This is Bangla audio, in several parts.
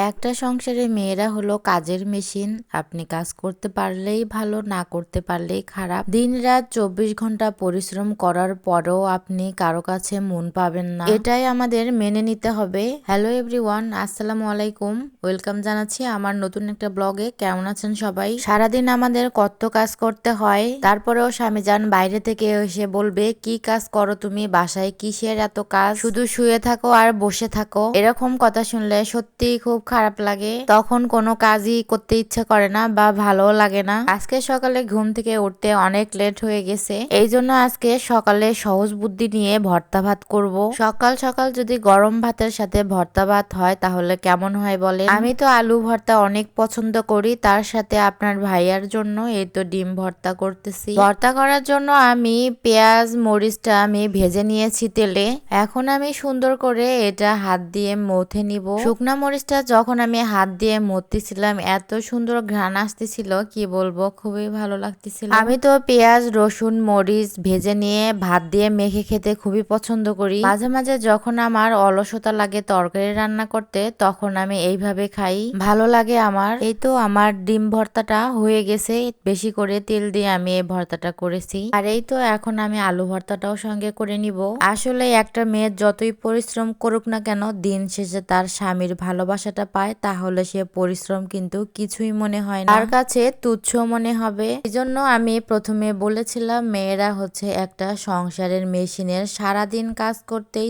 একটা সংসারে মেয়েরা হলো কাজের মেশিন। আপনি কাজ করতে পারলেই ভালো, না করতে পারলেই খারাপ। দিন রাত 24 ঘন্টা পরিশ্রম করার পরেও আপনি কারো কাছে মন পাবেন না, এটাই আমাদের মেনে নিতে হবে। হ্যালো এভরিওয়ান, আসসালামু আলাইকুম। ওয়েলকাম জানাচ্ছি আমার নতুন একটা ব্লগে। কেমন আছেন সবাই? সারাদিন আমাদের কত কাজ করতে হয়, তারপরেও স্বামী যান বাইরে থেকে এসে বলবে কি কাজ করো তুমি, বাসায় কিসের এত কাজ, শুধু শুয়ে থাকো আর বসে থাকো। এরকম কথা শুনলে সত্যি খুব খারাপ লাগে। তখন কোনো কাজই করতে ইচ্ছা করে না বা ভালো লাগে না। আজকে সকালে ঘুম থেকে উঠতে অনেক লেট হয়ে গেছে, এই জন্য আজকে সকালে সহজ বুদ্ধি নিয়ে ভর্তা ভাত করব। সকাল সকাল যদি গরম ভাতের সাথে ভর্তা ভাত হয় তাহলে কেমন হয় বলে। আমি তো আলু ভর্তা অনেক পছন্দ করি, তার সাথে আপনার ভাইয়ার জন্য এই তো ডিম ভর্তা করতেছি। ভর্তা করার জন্য আমি পেঁয়াজ মরিচটা আমি ভেজে নিয়েছি তেলে। এখন আমি সুন্দর করে এটা হাত দিয়ে মথে নিব। শুকনা মরিচটা যখন আমি হাত দিয়ে মথতেছিলাম এত সুন্দর ঘ্রাণ আসতেছিল, কি বলবো, খুবই ভালো লাগতেছিল। আমি তো পেঁয়াজ রসুন মরিচ ভেজে নিয়ে ভাত দিয়ে মেখে খেতে খুবই পছন্দ করি। মাঝে মাঝে যখন আমার অলসতা লাগে তরকারি রান্না করতে, তখন আমি এইভাবে খাই, ভালো লাগে আমার। এই তো আমার ডিম ভর্তাটা হয়ে গেছে, বেশি করে তেল দিয়ে আমি এই ভর্তাটা করেছি। আর এই তো এখন আমি আলু ভর্তাটাও সঙ্গে করে নিব। আসলে একটা মেয়ে যতই পরিশ্রম করুক না কেন, দিন শেষে তার স্বামীর ভালোবাসাটা পায়, তাহলে সে পরিশ্রম কিন্তু কিছুই মনে হয় না, তার কাছে তুচ্ছ মনে হবে। এজন্য আমি প্রথমে বলেছিলাম মেয়েরা হচ্ছে একটা সংসারের মেশিনের, সারাদিন কাজ করতেই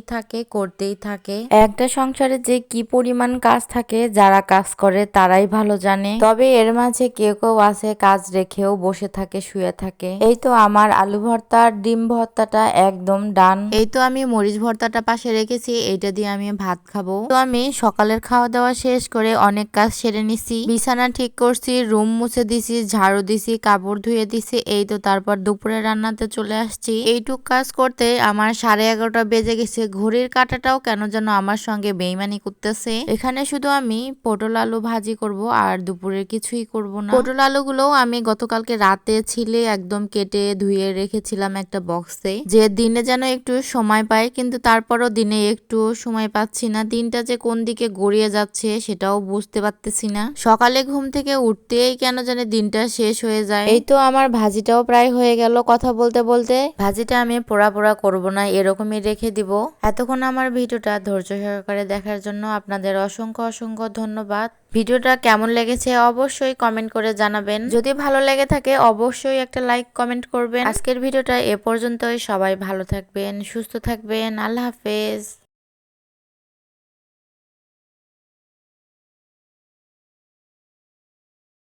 থাকে। একটা সংসারে যে কি পরিমাণ কাজ থাকে, যারা কাজ করে তারাই ভালো জানে। তবে এর মাঝে কেউ কেউ আছে কাজ রেখেও বসে থাকে, শুয়ে থাকে। এই তো আমার আলু ভর্তা ডিম ভর্তাটা একদম ডান। এই তো আমি মরিচ ভর্তাটা পাশে রেখেছি, এইটা দিয়ে আমি ভাত খাবো। তো আমি সকালের খাওয়া দাওয়া শেষ করে অনেক কাজ সেরে নিছি, বিছানা ঠিক করছি, রুম মুছে দিছি, ঝাড়ু দিছি, কাপড় ধুয়ে দিছি। এই তো তারপর দুপুরে রান্নাতে চলে আসছি। এইটুক কাজ করতে আমার 11:30 বেজে গেছে। ঘড়ির কাঁটাটাও কেন যেন আমার সঙ্গে বেইমানি করতেছে। এখানে শুধু আমি পটল আলু ভাজি করব, আর দুপুরে কিছুই করব না। পটল আলুগুলো আমি গতকালকে রাতে ছিলে একদম কেটে ধুয়ে রেখেছিলাম একটা বক্সে, যে দিনে যেন একটু সময় পাই, কিন্তু তারপরও দিনে একটু সময় পাচ্ছি না। দিনটা যে কোন দিকে গড়িয়ে যাচ্ছে সেটাও বুঝতে পারতেছি না। সকালে ঘুম থেকে উঠতেই কেন জানি দিনটা শেষ হয়ে যায়। এই তো আমার ভাজিটাও প্রায় হয়ে গেল। কথা বলতে বলতে ভাজিটা আমি পোড়া পোড়া করব না, এরকমই রেখে দিব। এতক্ষণ আমার ভিডিওটা ধৈর্য সহকারে দেখার জন্য আপনাদের অসংখ্য অসংখ্য ধন্যবাদ। ভিডিওটা কেমন লেগেছে অবশ্যই কমেন্ট করে জানাবেন। যদি ভালো লেগে থাকে অবশ্যই একটা লাইক কমেন্ট করবেন। আজকের ভিডিওটা এ পর্যন্তই। সবাই ভালো থাকবেন, সুস্থ থাকবেন। আল্লাহ হাফেজ।